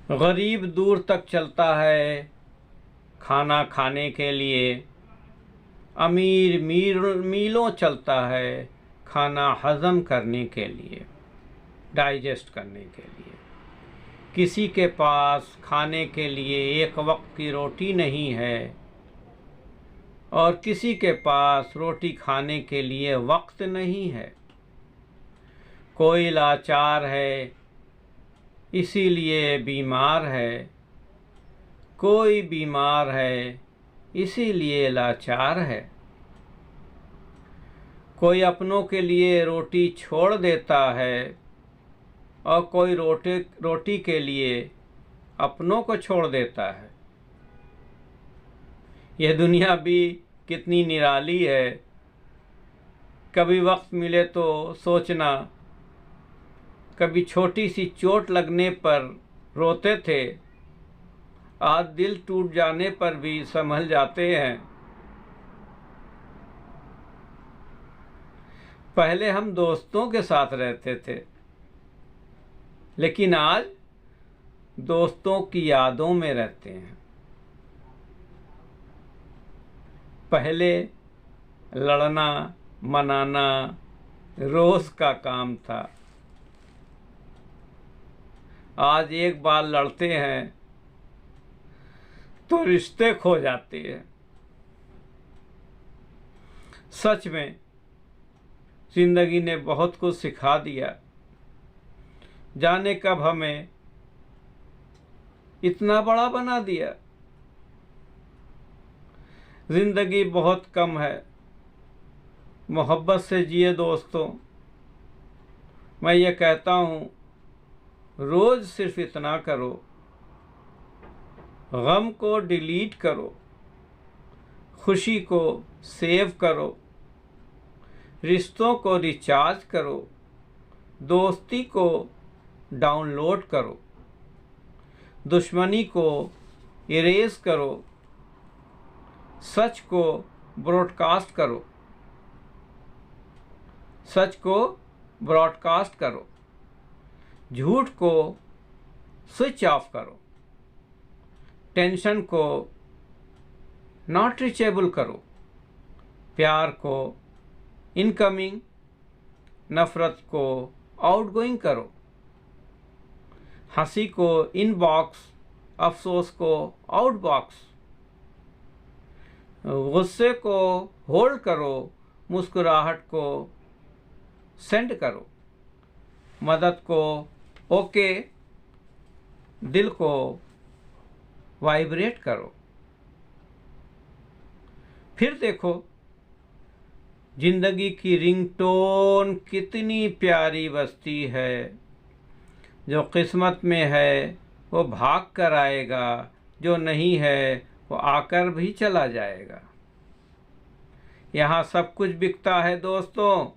गरीब दूर तक चलता है खाना खाने के लिए, अमीर मीलों चलता है खाना हज़म करने के लिए, डाइजेस्ट करने के लिए। किसी के पास खाने के लिए एक वक्त की रोटी नहीं है और किसी के पास रोटी खाने के लिए वक्त नहीं है। कोई लाचार है इसीलिए बीमार है, कोई बीमार है इसीलिए लाचार है। कोई अपनों के लिए रोटी छोड़ देता है और कोई रोटी के लिए अपनों को छोड़ देता है। यह दुनिया भी कितनी निराली है। कभी वक्त मिले तो सोचना, कभी छोटी सी चोट लगने पर रोते थे, आज दिल टूट जाने पर भी संभल जाते हैं। पहले हम दोस्तों के साथ रहते थे, लेकिन आज दोस्तों की यादों में रहते हैं। पहले लड़ना मनाना रोज का काम था, आज एक बार लड़ते हैं तो रिश्ते खो जाते हैं। सच में जिंदगी ने बहुत कुछ सिखा दिया, जाने कब हमें इतना बड़ा बना दिया। जिंदगी बहुत कम है, मोहब्बत से जिए दोस्तों। मैं ये कहता हूँ, रोज सिर्फ इतना करो, गम को डिलीट करो, खुशी को सेव करो, रिश्तों को रिचार्ज करो, दोस्ती को डाउनलोड करो, दुश्मनी को इरेज करो, सच को ब्रॉडकास्ट करो, सच को ब्रॉडकास्ट करो, झूठ को स्विच ऑफ करो, टेंशन को नॉट रीचेबल करो, प्यार को इनकमिंग, नफरत को आउटगोइंग करो, हंसी को इनबॉक्स, अफसोस को आउटबॉक्स, गुस्से को होल्ड करो, मुस्कुराहट को सेंड करो, मदद को ओके, दिल को वाइब्रेट करो। फिर देखो जिंदगी की रिंगटोन कितनी प्यारी बजती है। जो किस्मत में है वो भाग कर आएगा, जो नहीं है वो आकर भी चला जाएगा। यहाँ सब कुछ बिकता है दोस्तों,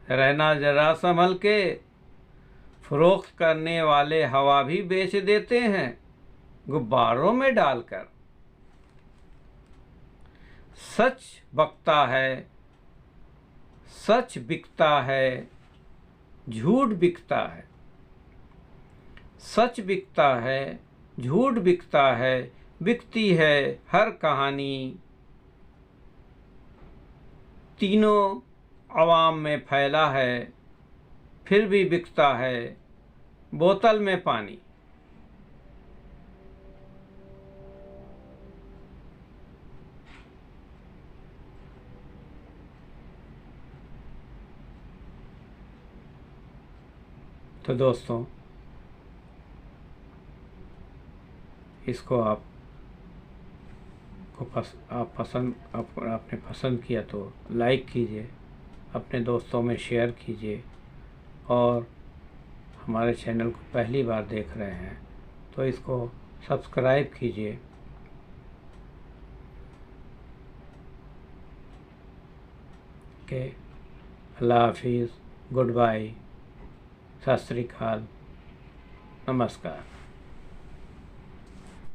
रहना जरा संभल के। फरोख्त करने वाले हवा भी बेच देते हैं गुब्बारों में डालकर। सच बकता है, सच बिकता है, झूठ बिकता है। सच बिकता है, झूठ बिकता है, बिकती है हर कहानी। तीनों अवाम में फैला है, फिर भी बिकता है बोतल में पानी। तो दोस्तों, इसको आपने पसंद किया तो लाइक कीजिए, अपने दोस्तों में शेयर कीजिए, और हमारे चैनल को पहली बार देख रहे हैं तो इसको सब्सक्राइब कीजिए। ओके, अल्लाह हाफिज़, गुड बाय, सत श्री अकाल, नमस्कार।